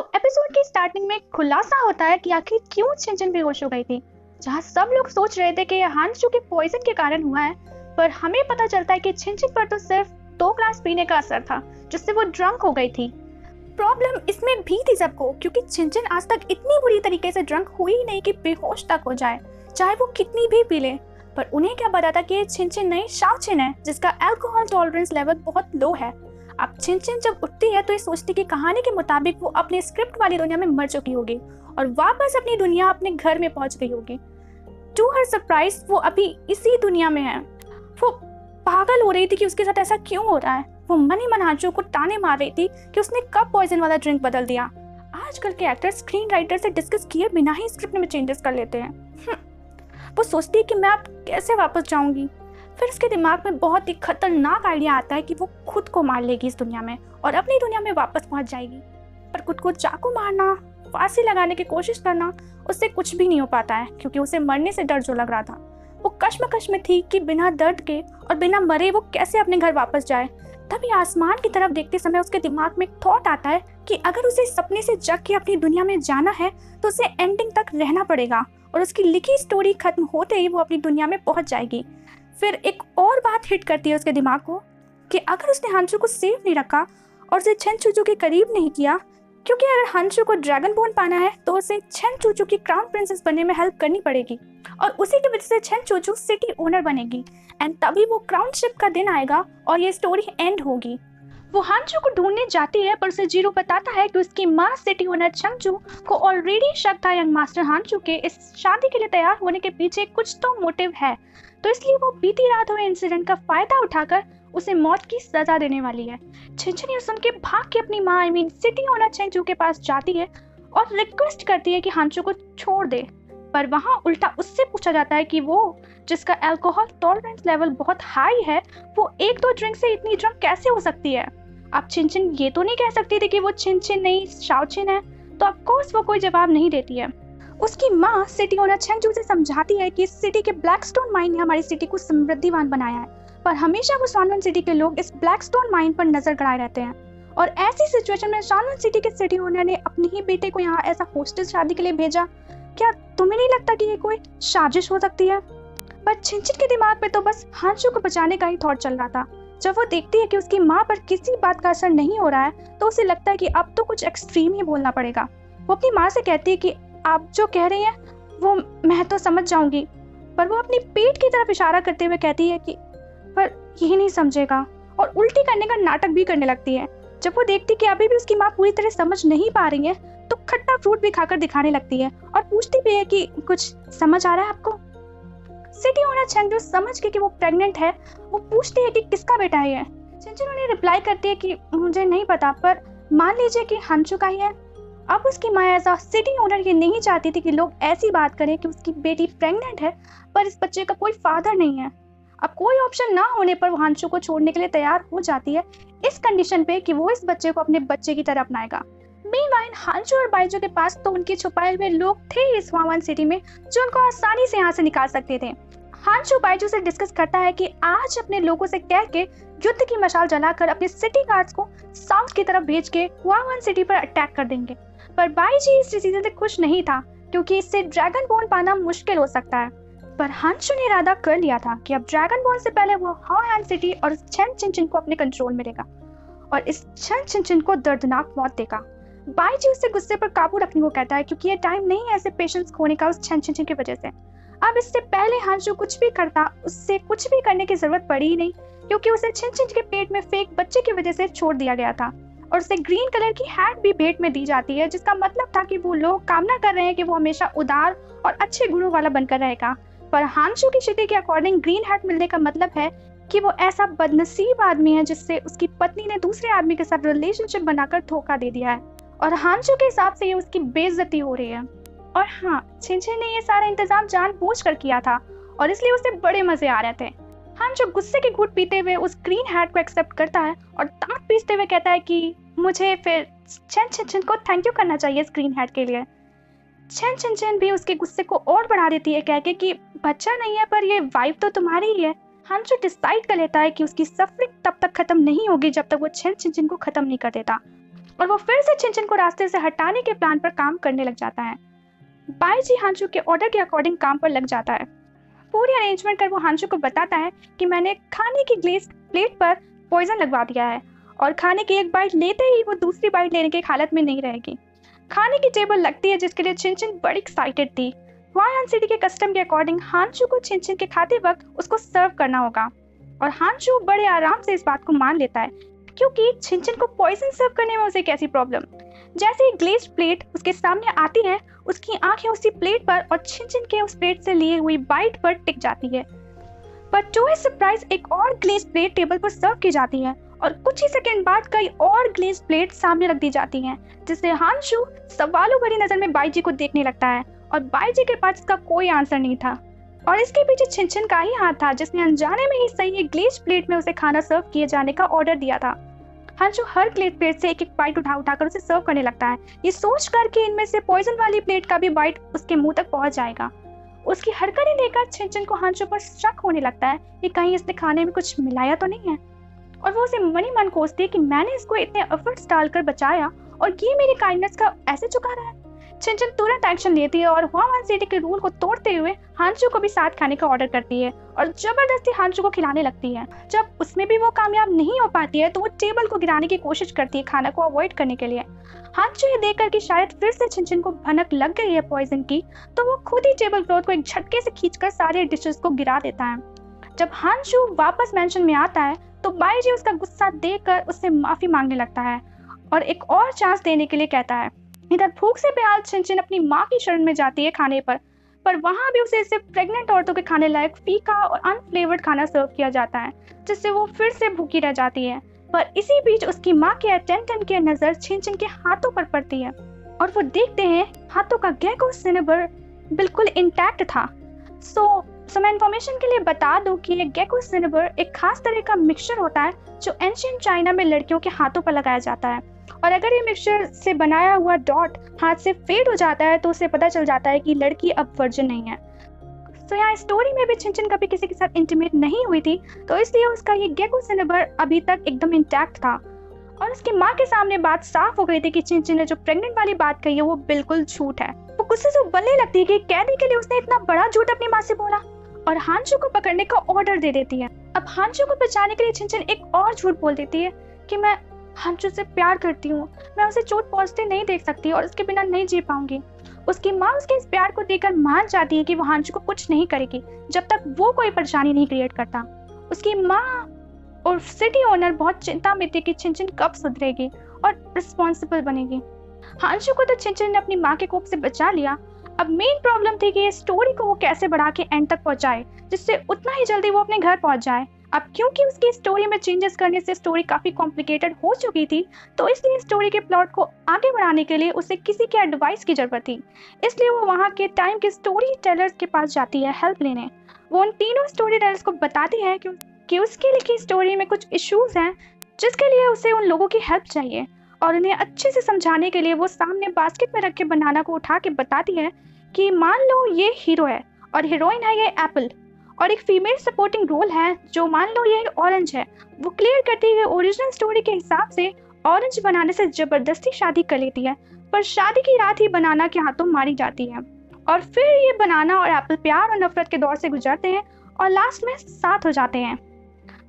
Episode की starting में खुलासा होता है कि आखिर क्यों छिनछिन बेहोश हो गई थी। जहां सब लोग सोच रहे थे कि यह हांचू के पॉइजन के कारण हुआ है, पर हमें पता चलता है कि छिनछिन पर तो सिर्फ 2 ग्लास पीने का असर था, जिससे वो ड्रंक हो गई थी। प्रॉब्लम इसमें भी थी सबको, क्योंकि छिनछिन आज तक इतनी बुरी तरीके से ड्रंक हुई ही नहीं कि बेहोश तक हो जाए, चाहे वो कितनी भी पी ले। पर उन्हें क्या पता था कि ये छिनछिन नहीं शाओचिन है, जिसका अल्कोहल टॉलरेंस लेवल बहुत लो है। अब छिनछिन जब उठती है तो ये सोचती कि कहानी के मुताबिक वो अपने स्क्रिप्ट वाली दुनिया में मर चुकी होगी और वापस अपनी दुनिया अपने घर में पहुंच गई होगी। टू हर सरप्राइज वो अभी इसी दुनिया में है। वो पागल हो रही थी कि उसके साथ ऐसा क्यों हो रहा है। वो मन ही मन हांचू को ताने मार रही थी कि उसने कब पॉइजन वाला ड्रिंक बदल दिया। आजकल के एक्टर स्क्रीन राइटर से डिस्कस किए बिना ही स्क्रिप्ट में चेंजेस कर लेते हैं। वो सोचती है कि मैं अब कैसे वापस जाऊंगी। फिर उसके दिमाग में बहुत ही खतरनाक आइडिया आता है कि वो खुद को मार लेगी इस दुनिया में और अपनी दुनिया में वापस पहुंच जाएगी। पर खुद को चाकू मारना, फांसी लगाने की कोशिश करना, उससे कुछ भी नहीं हो पाता है, क्योंकि उसे मरने से डर जो लग रहा था। वो कश्मकश में थी कि बिना दर्द के और बिना मरे वो कैसे अपने घर वापस जाए। तभी आसमान की तरफ देखते समय उसके दिमाग में एक थॉट आता है कि अगर उसे सपने से जग के अपनी दुनिया में जाना है तो उसे एंडिंग तक रहना पड़ेगा और उसकी लिखी स्टोरी खत्म होते ही वो अपनी दुनिया में पहुंच जाएगी। फिर एक और बात हिट करती है उसके दिमाग को कि अगर उसने हांचू को सेफ नहीं रखा और उसे छेन चूचू के करीब नहीं किया, क्योंकि अगर हांचू को ड्रैगन बोन पाना है तो उसे छेन चूचू की क्राउन प्रिंसेस बनने में हेल्प करनी पड़ेगी और उसी की वजह से छेन चूचू सिटी ओनर बनेगी। एंड तभी वो क्राउन शिप का दिन आएगा और ये स्टोरी एंड होगी। वो हांचू को ढूंढने जाती है, पर उसे जीरो बताता है कि उसकी माँ सिटी ओनर चंगचू को ऑलरेडी शक था यंग मास्टर हांचू के इस शादी के लिए तैयार होने के पीछे कुछ तो मोटिव है, तो इसलिए वो बीती रात हुए इंसिडेंट का फायदा उठाकर उसे मौत की सजा देने वाली है। छिनछिन ये सुन के भाग के अपनी माँ सिटी ओनर चंगचू के पास जाती है और रिक्वेस्ट करती है कि हांचू को छोड़ दे, पर वहाँ उल्टा उससे पूछा जाता है कि वो जिसका अल्कोहल टॉलरेंस लेवल बहुत हाई है, वो 1-2 ड्रिंक से इतनी ड्रंक कैसे हो सकती है। अब छिनछिन ये तो नहीं कह सकती थी कि वो छिनछिन नहीं शाओचिन है, तो ऑफ कोर्स वो कोई जवाब नहीं देती है। उसकी माँ सिटी ओनर चंगचू से समझाती है कि इस सिटी के ब्लैकस्टोन माइन ने हमारी सिटी को समृद्धिवान बनाया है, पर हमेशा वो शानवन सिटी के लोग इस ब्लैकस्टोन माइन पर नजर गड़ाए रहते हैं और ऐसी सिचुएशन में शानवन सिटी के सिटी ओनर ने अपने ही बेटे को यहाँ ऐसा होस्टेज शादी के लिए भेजा। क्या तुम्हें नहीं लगता कि ये कोई साजिश हो सकती है? पर छिनछिन के दिमाग में तो बस हांचू को बचाने का ही थॉट चल रहा था। जब वो देखती है कि उसकी माँ पर किसी बात का असर नहीं हो रहा है तो उसे लगता है कि अब तो कुछ एक्सट्रीम ही बोलना पड़ेगा। वो अपनी माँ से कहती है कि आप जो कह रही हैं वो मैं तो समझ जाऊंगी, पर वो अपनी पेट की तरफ इशारा करते हुए कहती है कि पर यही नहीं समझेगा, और उल्टी करने का नाटक भी करने लगती है। जब वो देखती कि अभी भी उसकी माँ पूरी तरह समझ नहीं पा रही है तो खट्टा फ्रूट भी खाकर दिखाने लगती है और पूछती भी है कि कुछ समझ आ रहा है आपको। सिटी ओनर चंगचू समझ के कि वो प्रेग्नेंट है, वो पूछती है कि किसका बेटा है ये। चंचू ने रिप्लाई करती है कि मुझे नहीं पता, पर मान लीजिए कि हांचू का ही है। अब उसकी माँ ऐसा सिटी ओनर ये नहीं चाहती थी कि लोग ऐसी बात करें कि उसकी बेटी प्रेग्नेंट है पर इस बच्चे का कोई फादर नहीं है। अब कोई ऑप्शन ना होने पर वो हांचू को छोड़ने के लिए तैयार हो जाती है, इस कंडीशन पे कि वो इस बच्चे को अपने बच्चे की तरह अपनाएगा। मीनवाइल हांचू और बाइजू के पास तो उनके छुपाए हुए लोग थे इस वावन सिटी में जो उनको आसानी से यहाँ से निकाल सकते थे। हांचू बाइजू से डिस्कस करता है कि आज अपने लोगों से कह के युद्ध की मशाल जलाकर अपने सिटी गार्ड्स को साउथ की तरफ भेज के वावन सिटी पर अटैक कर देंगे। पर बाईजी इस डिसीजन से खुश नहीं था, क्योंकि इससे ड्रैगन बोन पाना मुश्किल हो सकता है। पर हांचू ने इरादा कर लिया था कि अब ड्रैगन बोन से पहले वो हाओयान सिटी और छेन चिनचिन को अपने कंट्रोल में लेगा और इस छेन चिनचिन को दर्दनाक मौत देगा। बाईजी उससे गुस्से पर काबू रखने को कहता है, क्योंकि ये टाइम नहीं है ऐसे पेशेंस खोने का उस छेन चिनचिन की वजह से। अब इससे पहले हांचू कुछ भी करता, उससे कुछ भी करने की जरूरत पड़ी ही नहीं, क्योंकि उसे छिनछिन के पेट में फेक बच्चे की वजह से छोड़ दिया गया था और उसे ग्रीन कलर की हैट भी भेंट में दी जाती है, जिसका मतलब था कि वो लोग कामना कर रहे हैं कि वो हमेशा उदार और अच्छे गुणों वाला बनकर रहेगा। पर हांचू की स्थिति के अकॉर्डिंग ग्रीन हैट मिलने का मतलब है कि वो ऐसा बदनसीब आदमी है जिससे उसकी पत्नी ने दूसरे आदमी के साथ रिलेशनशिप बनाकर धोखा दे दिया है और हांचू के हिसाब से ये उसकी बेइज्जती हो रही है। और हाँ, छिनछिन ने ये सारा इंतजाम जानबूझकर किया था और इसलिए उसे बड़े मजे आ रहे थे। हांचू गुस्से के घूंट पीते हुए उस ग्रीन हैट को एक्सेप्ट करता है और दांत पीसते हुए कहता है कि मुझे फिर छिनछिन को थैंक यू करना चाहिए इस ग्रीन हैट के लिए। छिनछिन भी उसके गुस्से को और बढ़ा देती है, कह के कि बच्चा नहीं है पर ये वाइफ तो तुम्हारी ही है। हांचू डिसाइड कर लेता है कि उसकी सफरिंग तब तक खत्म नहीं होगी जब तक वो छिनछिन को खत्म नहीं कर देता। और वो फिर से छिनछिन को रास्ते से हटाने के प्लान पर काम करने लग जाता है। बाईजी हांचू के ऑर्डर के अकॉर्डिंग काम पर लग जाता है। पूरी अरेंजमेंट कर वो हांचू को बताता है कि मैंने खाने की ग्लेज प्लेट पर पॉइजन लगवा दिया है और खाने की एक बाइट लेते ही वो दूसरी बाइट लेने की हालत में नहीं रहेगी। खाने की टेबल लगती है जिसके लिए छिनछिन बड़ी एक्साइटेड थी। वायान सिटी के कस्टम के अकॉर्डिंग हांचू को छिनछिन के खाते वक्त उसको सर्व करना होगा और हांचू बड़े आराम से इस बात को मान लेता है क्योंकि छिनछिन को पॉइजन सर्व करने में उसे कैसी प्रॉब्लम। जैसे ही ग्लेज्ड प्लेट उसके सामने आती है उसकी आंखें उसी प्लेट पर और छिनछिन के उस प्लेट से लिए हुई बाइट पर टिक जाती है। पर टू हिज सरप्राइज एक और ग्लेज्ड प्लेट टेबल पर सर्व की जाती है और कुछ ही सेकंड बाद कई और ग्लेज्ड प्लेट सामने रख दी जाती हैं, जिससे हांचू सवालों भरी नजर में बाईजी को देखने लगता है और बाईजी के पास इसका कोई आंसर नहीं था और इसके पीछे छिनछिन का ही हाथ था जिसने अनजाने में ही सही एक ग्लेज्ड प्लेट में उसे खाना सर्व किए जाने का ऑर्डर दिया था। हांचू हर ग्लेज्ड प्लेट से एक एक बाइट उठाकर उसे सर्व करने लगता है, ये सोच कर कि इनमें से पॉइजन वाली प्लेट का भी बाइट उसके मुंह तक पहुंच जाएगा। उसकी हरकतें देखकर छिनछिन को हांचू पर शक होने लगता है कि कहीं इसने खाने में कुछ मिलाया तो नहीं है और वो उसे मनी मन कोसती है कि मैंने इसको इतने एफर्ट्स डालकर बचाया और ये मेरी काइंडनेस का ऐसे चुका रहा है। छिनछिन तुरंत एक्शन लेती है और हुआवान सिटी के रूल को तोड़ते हुए हांचू को भी साथ खाने का ऑर्डर करती है और जबरदस्ती हांचू को खिलाने लगती है। जब उसमें भी वो कामयाब नहीं हो पाती है तो वो टेबल को गिराने की कोशिश करती है खाना को अवॉइड करने के लिए। हांचू ये देखकर कि शायद फिर से छिनछिन को भनक लग गई है पॉइजन की, तो वो खुद ही टेबल क्लॉथ को एक झटके से खींचकर सारे डिशेस को गिरा देता है। जब हांचू वापस मेंशन में आता है तो बाईजी उसका गुस्सा देखकर उससे माफी मांगने लगता है और एक और चांस देने के लिए कहता है। इधर भूख से बेहाल छिनछिन अपनी माँ की शरण में जाती है खाने पर वहां भी उसे सिर्फ प्रेग्नेंट औरतों के खाने लायक फीका और अनफ्लेवर्ड खाना सर्व किया जाता है, जिससे वो फिर से भूखी रह जाती है। पर इसी बीच उसकी माँ के अटेंडेंट की नजर छिनछिन के हाथों पर पड़ती है और वो देखते हैं हाथों का गेको सिनेबर बिल्कुल इंटैक्ट था। सो मैं इन्फॉर्मेशन के लिए बता दूं कि ये गेको सिनेबर एक खास तरह का मिक्सचर होता है जो एंशिएंट चाइना में लड़कियों के हाथों पर लगाया जाता है और अगर ये मिक्सचर से बनाया हुआ डॉट हाथ से फेड हो जाता है तो उसे पता चल जाता है कि लड़की अब वर्जिन नहीं है। तो यहाँ स्टोरी में भी छिनछिन कभी किसी के साथ इंटीमेट नहीं हुई थी, तो इसलिए उसका ये गेको सिनेबर अभी तक एकदम इंटैक्ट था और उसकी माँ के सामने बात साफ हो गई थी कि छिनछिन ने जो प्रेग्नेंट वाली बात कही है वो बिल्कुल झूठ है। वो गुस्से से उबलने लगती है कि कैदी के लिए उसने इतना बड़ा झूठ अपनी माँ से बोला और हांचू को पकड़ने का ऑर्डर दे देती है। अब हांचू को बचाने के लिए छिनछिन एक और झूठ बोल देती है कि मैं हांचू से प्यार करती हूँ, मैं उसे चोट पहुंचते नहीं देख सकती और उसके बिना नहीं जी पाऊंगी। उसकी माँ उसके इस प्यार को देखकर मान जाती है कि वो हांचू को कुछ नहीं करेगी जब तक वो कोई परेशानी नहीं क्रिएट करता। उसकी माँ और सिटी ओनर बहुत चिंता में थी कि छिनछिन कब सुधरेगी और रिस्पॉन्सिबल बनेगी। हांचू को तो छिनछिन ने अपनी माँ के कोप से बचा लिया। अब मेन प्रॉब्लम थी कि ये स्टोरी को वो कैसे बढ़ा के एंड तक पहुंचाए जिससे उतना ही जल्दी वो अपने घर पहुंच जाए। अब क्योंकि उसकी स्टोरी में चेंजेस करने से स्टोरी काफी कॉम्प्लिकेटेड हो चुकी थी, तो इसलिए स्टोरी के प्लॉट को आगे बढ़ाने के लिए उसे किसी के एडवाइस की जरूरत थी। इसलिए वो वहाँ के टाइम के स्टोरी टेलर्स के पास जाती है हेल्प लेने। वो उन तीनों स्टोरी टेलर्स को बताती है कि उसकी लिखी स्टोरी में कुछ इश्यूज हैं जिसके लिए उसे उन लोगों की हेल्प चाहिए और उन्हें अच्छे से समझाने के लिए वो सामने बास्केट में रखे बनाना को उठा के बताती है कि मान लो ये हीरो है और हीरोइन है ये एप्पल और एक फीमेल सपोर्टिंग रोल है जो मान लो ये ऑरेंज है। वो क्लियर करती है ओरिजिनल स्टोरी के हिसाब से ऑरेंज बनाने से जबरदस्ती शादी कर लेती है, पर शादी की रात ही बनाना के हाथों मारी जाती है और फिर ये बनाना और एप्पल प्यार और नफरत के दौर से गुजरते हैं और लास्ट में साथ हो जाते हैं।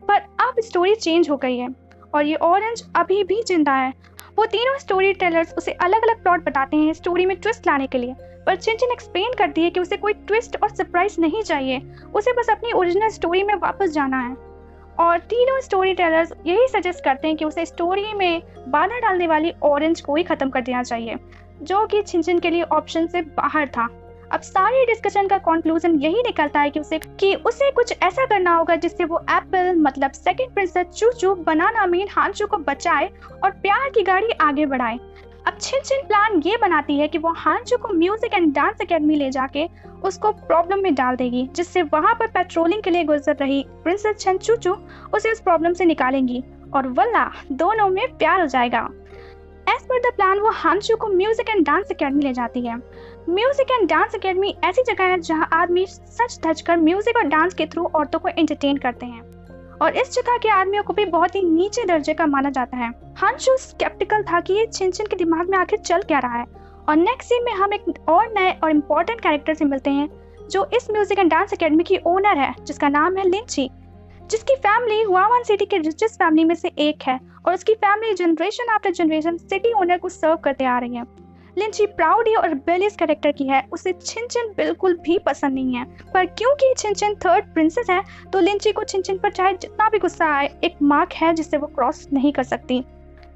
पर अब स्टोरी चेंज हो गई है और ये ऑरेंज अभी भी जिंदा है। वो तीनों स्टोरी टेलर्स उसे अलग अलग प्लॉट बताते हैं स्टोरी में ट्विस्ट लाने के लिए, पर छिनछिन एक्सप्लेन करती है कि उसे कोई ट्विस्ट और सरप्राइज नहीं चाहिए, उसे बस अपनी ओरिजिनल स्टोरी में वापस जाना है। और तीनों स्टोरी टेलर्स यही सजेस्ट करते हैं कि उसे स्टोरी में बाधा डालने वाली ऑरेंज को ही खत्म कर देना चाहिए, जो कि छिनछिन के लिए ऑप्शन से बाहर था। अब सारी डिस्कशन का कंक्लूजन यही निकलता है कि उसे कुछ ऐसा करना होगा जिससे वो एप्पल मतलब सेकंड प्रिंसेस चूचू बनाना मीन हांचू को बचाए और प्यार की गाड़ी आगे बढ़ाए। अब छिनछिन प्लान ये बनाती है कि वो हांचू को म्यूजिक एंड डांस एकेडमी ले जाके उसको प्रॉब्लम में डाल देगी, जिससे वहां पर पेट्रोलिंग के लिए गुजर रही प्रिंसेस छन चूचू उसे उस प्रॉब्लम से निकालेंगी और वल्ला दोनों में प्यार हो जाएगा। एज पर द प्लान वो हांचू को म्यूजिक एंड डांस एकेडमी ले जाती है। म्यूजिक एंड डांस एकेडमी ऐसी जगह है जहां आदमी सच धज कर म्यूजिक और डांस के थ्रू औरतों को एंटरटेन करते हैं और इस जगह के आदमियों को भी बहुत ही नीचे दर्जे का माना जाता है। हांशु स्केप्टिकल था कि ये छिनछिन के दिमाग में आखिर चल क्या रहा है। और नेक्स्ट सीन में हम एक और नए और इम्पोर्टेंट कैरेक्टर से मिलते हैं जो इस म्यूजिक एंड डांस एकेडमी की ओनर है, जिसका नाम है लिंची, जिसकी फैमिली हुआवन सिटी के रिचेस्ट फैमिली में से एक है और उसकी family generation after generation city owner को सर्व करते आ रही है। लिंची प्राउडी और रिबेलियस कैरेक्टर की है, उसे छिनछिन बिल्कुल भी पसंद नहीं है, पर क्योंकि छिनछिन थर्ड प्रिंसेस है तो लिंची को छिनछिन पर चाहे जितना भी गुस्सा आए एक मार्क है जिससे वो क्रॉस नहीं कर सकती।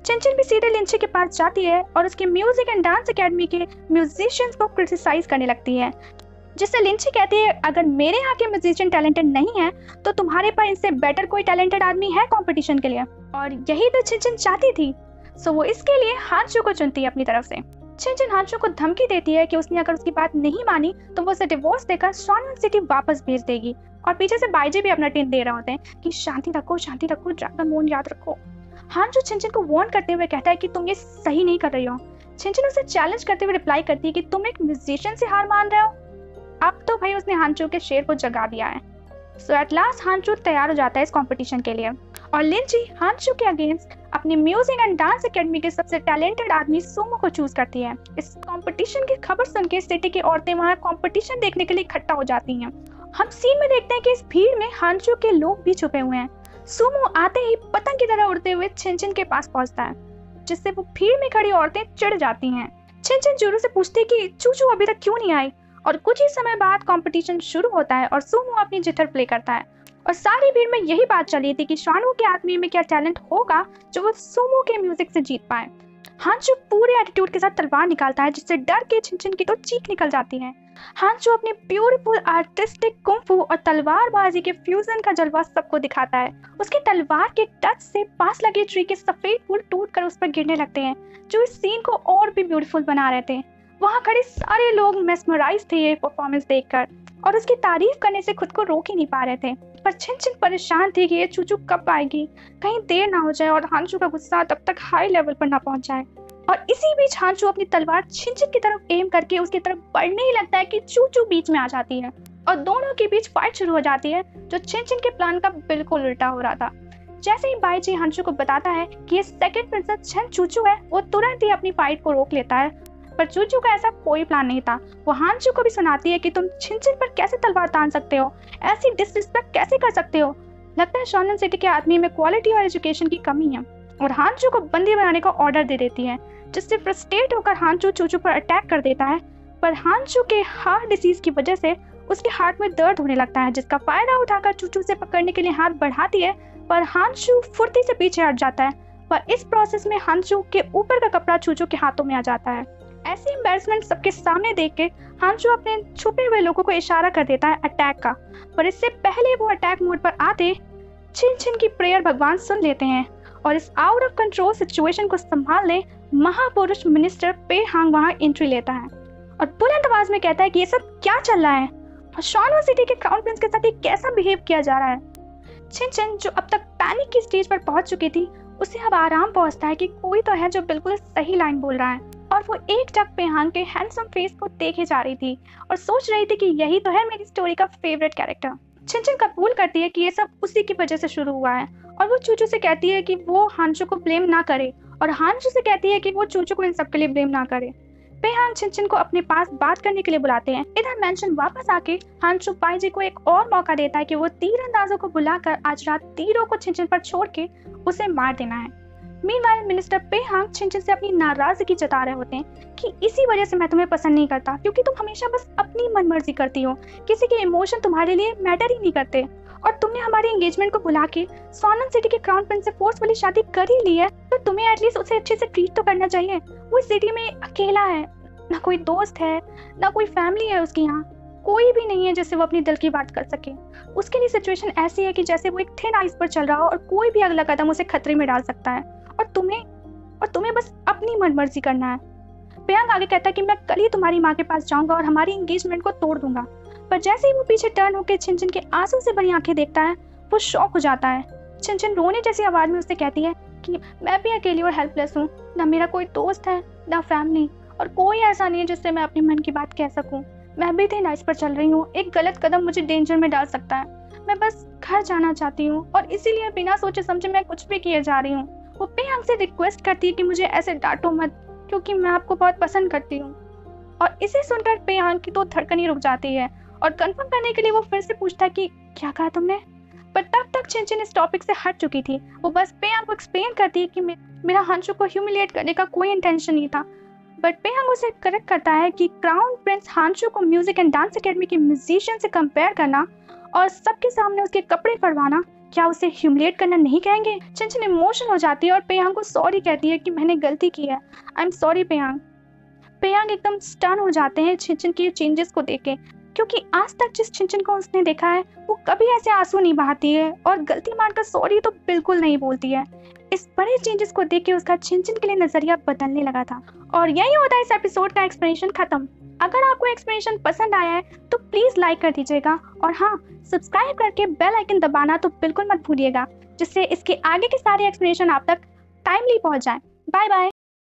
छिनछिन भी सीधे लिंची के पास जाती है और उसके म्यूजिक एंड डांस एकेडमी के म्यूजिशियंस को क्रिटिसाइज करने लगती है, जिससे लिंची कहती है अगर मेरे यहाँ के म्यूजिशियन टैलेंटेड नहीं है तो तुम्हारे पास इनसे बेटर कोई टैलेंटेड आदमी है कंपटीशन के लिए। और यही तो छिनछिन चाहती थी, सो वो इसके लिए हांशु को चुनती है अपनी तरफ से। छिनछिन हांशु को धमकी देती है कि उसने अगर उसकी बात नहीं मानी तो वो उसे डिवोर्स देकर शॉनवन सिटी वापस भेज देगी। और पीछे से बाईजी भी अपना टीम दे रहे होते हैं कि शांति रखो, ड्रैगन मोन याद रखो। हांशु छिनछिन को वार्न करते हुए कहता है कि तुम ये सही नहीं कर रही हो। छिनछिन उसे चैलेंज करते हुए रिप्लाई करती है कि तुम एक म्यूजिशियन से हार मान रहे हो। अब तो भाई उसने हांशु के शेर को जगा दिया है। सो एट लास्ट हांशु तैयार हो जाता है इस कंपटीशन के लिए और लिंची हांशु के अगेंस्ट अपनी म्यूजिक एंड डांस एकेडमी के सबसे टैलेंटेड आदमी सुमो को चूज करती है। इस कंपटीशन की खबर सुन के सिटी की औरतें वहां कंपटीशन देखने के लिए इकट्ठा हो जाती हैं। हम सीन में देखते हैं कि इस भीड़ में हांशु के लोग भी छुपे हुए हैं। सुमो आते ही पतंग की तरह उड़ते हुए छिनछिन के पास पहुंचता है, जिससे वो भीड़ में खड़ी औरतें चिढ़ जाती हैं। छिनछिन जोरू से पूछती है कि चूचू अभी तक क्यों नहीं आई और कुछ ही समय बाद कंपटीशन शुरू होता है और सुमो अपनी जितर प्ले करता है। और सारी भीड़ में यही बात चली थी कि शानू के आदमी में क्या टैलेंट होगा जो वो सुमो के म्यूजिक से जीत पाए। हांशु पूरे एटीट्यूड के साथ तलवार निकालता है, जिससे डर के छिनछिन की तो चीख निकल जाती है। हांशु अपनी ब्यूटीफुल आर्टिस्टिक कुंफू और तलवारबाजी के फ्यूजन का जलवा सबको दिखाता है। उसकी तलवार के टच से पास लगे ट्री के सफेद फूल टूटकर उस पर गिरने लगते हैं, जो इस सीन को और भी ब्यूटीफुल बना रहे थे। वहाँ खड़े सारे लोग मेस्मराइज थे ये परफॉर्मेंस देखकर और उसकी तारीफ करने से खुद को रोक ही नहीं पा रहे थे। पर छिनछिन परेशान थी कि ये चूचू कब आएगी, कहीं देर ना हो जाए और हांशु का गुस्सा तब तक हाई लेवल पर ना पहुंच जाए। और इसी बीच हांशु अपनी तलवार छिनछिन की तरफ एम करके उसकी तरफ बढ़ने ही लगता है कि चूचू बीच में आ जाती है और दोनों के बीच फाइट शुरू हो जाती है, जो छिनछिन के प्लान का बिल्कुल उल्टा हो रहा था। जैसे ही बाईजी हांशु को बताता है कि ये सेकंड प्रिंसेस छन चूचू है, वो तुरंत ही अपनी फाइट को रोक लेता है। पर चूचू का ऐसा कोई प्लान नहीं था। वो हांशु को भी सुनाती है कि तुम छिनछिन पर कैसे तलवार तान सकते हो, ऐसी डिसरिस्पेक्ट कैसे कर सकते हो। लगता है शॉनन सिटी के आदमी में क्वालिटी और एजुकेशन की कमी है और हांशु को बंदी बनाने का ऑर्डर दे देती है, जिससे फ्रस्ट्रेट होकर हांशु चूचू पर अटैक कर देता है। पर हांशु के हार्ट डिसीज की वजह से उसके हार्ट में दर्द होने लगता है, जिसका फायदा उठाकर चूचू से पकड़ने के लिए हाथ बढ़ाती है, पर हांशु फुर्ती से पीछे हट जाता है। पर इस प्रोसेस में हांशु के ऊपर का कपड़ा चूचू के हाथों में आ जाता है। ऐसी एम्बैरेसमेंट सबके सामने देख के हांशु अपने छुपे हुए लोगों को इशारा कर देता है अटैक का, पर इससे पहले वो अटैक मोड पर आते छिनछिन की प्रेयर भगवान सुन लेते हैं और इस आउट ऑफ कंट्रोल सिचुएशन को संभालने महापुरुष मिनिस्टर पे हांग वहां एंट्री लेता है और बुलंद आवाज में कहता है कि ये सब क्या चल रहा है और शॉनवन सिटी के क्राउन प्रिंस के साथ ये कैसा बिहेव किया जा रहा है। छिनछिन जो अब तक पैनिक की स्टेज पर पहुंच चुकी थी, उसे अब आराम पहुंचता है कि कोई तो है जो बिल्कुल सही लाइन बोल रहा है और वो एक टक पे हांग के हैंडसम फेस को देखे जा रही थी और सोच रही थी कि यही तो है मेरी स्टोरी का फेवरेट कैरेक्टर। छिनछिन कबूल करती है कि ये सब उसी की वजह से शुरू हुआ है और वो चूचू से कहती है कि वो हांशु को ब्लेम ना करे और हांशु से कहती है कि वो चूचू को इन सब के लिए ब्लेम ना करे। पेहांग छिनछिन को अपने पास बात करने के लिए बुलाते हैं। इधर मेंशन वापस आके हांशु पाईजी को एक और मौका देता है कि वो तीरंदाजों को बुलाकर आज रात तीरों को छिनछिन पर छोड़ के उसे मार देना है। मीनवाइल मिनिस्टर पेहांग छिनछिन से अपनी नाराजगी जता रहे होते हैं कि इसी वजह से मैं तुम्हें पसंद नहीं करता, क्योंकि तुम हमेशा बस अपनी मनमर्जी करती हो, किसी के इमोशन तुम्हारे लिए मैटर ही नहीं करते और तुमने हमारी एंगेजमेंट को बुला के शॉनन सिटी के क्राउन प्रिंस से फोर्सफुली शादी कर ही ली है, तो तुम्हें एटलीस्ट उसे अच्छे से ट्रीट तो करना चाहिए। वो इस सिटी में अकेला है, ना कोई दोस्त है, ना कोई फैमिली है, उसके यहाँ कोई भी नहीं है जिससे वो अपनी दिल की बात कर सके। उसके लिए सिचुएशन ऐसी है कि जैसे वो एक थिन आइस पर चल रहा हो और कोई भी अगला कदम उसे खतरे में डाल सकता है और तुम्हें बस अपनी मनमर्जी करना है। पेयांग आगे कहता है कि मैं कल ही तुम्हारी माँ के पास जाऊंगा और हमारी एंगेजमेंट को तोड़ दूंगा। पर जैसे ही वो पीछे टर्न होकर छिनछिन के आंसू से भरी आंखें देखता है, वो शॉक हो जाता है। छिनछिन रोने जैसी आवाज में उससे कहती है कि मैं भी अकेली और हेल्पलेस हूँ, ना मेरा कोई दोस्त है ना फैमिली, और कोई ऐसा नहीं है जिससे मैं अपने मन की बात कह सकूं। मैं भी थिन आइस पर चल रही हूँ, एक गलत कदम मुझे डेंजर में डाल सकता है। मैं बस घर जाना चाहती हूँ और इसीलिए बिना सोचे समझे मैं कुछ भी किए जा रही हूँ। वो पेयांग से रिक्वेस्ट करती है कि मुझे ऐसे डांटो मत, क्योंकि मैं आपको बहुत पसंद करती हूँ। और इसे सुनकर पेयांग की तो धड़कन ही रुक जाती है और कंफर्म करने के लिए वो फिर से पूछता है कि क्या कहा तुमने। पर तब तक छिनछिन इस टॉपिक से हट चुकी थी। वो बस पेयांग को एक्सप्लेन करती है कि मेरा हांशु को ह्यूमिलिएट करने का कोई इंटेंशन नहीं था। बट पेयांग उसे करेक्ट करता है कि क्राउन प्रिंस हांशु को म्यूजिक एंड डांस एकेडमी के म्यूजिशियन से कंपेयर करना और सबके सामने उसके कपड़े फड़वाना क्या उसे ह्यूमिलिएट करना नहीं कहेंगे। छिनछिन इमोशनल हो जाती है और पेयांग को सॉरी कहती है कि मैंने गलती की है, I am sorry Payeng. Payeng एकदम स्टन हो जाते हैं छिनछिन के चेंजेस को देख के, क्योंकि आज तक जिस छिनछिन को उसने देखा है वो कभी ऐसे आंसू नहीं बहाती है और गलती मानकर सॉरी तो बिल्कुल नहीं बोलती है। इस बड़े चेंजेस को देख के उसका छिनछिन के लिए नजरिया बदलने लगा था। और यही होता है इस एपिसोड का एक्सप्लेनेशन खत्म। अगर आपको एक्सप्लेनेशन पसंद आया है तो प्लीज लाइक कर दीजिएगा और हाँ, सब्सक्राइब करके बेल आइकन दबाना तो बिल्कुल मत भूलिएगा, जिससे इसके आगे के सारे एक्सप्लेनेशन आप तक टाइमली पहुंच जाए। Bye bye.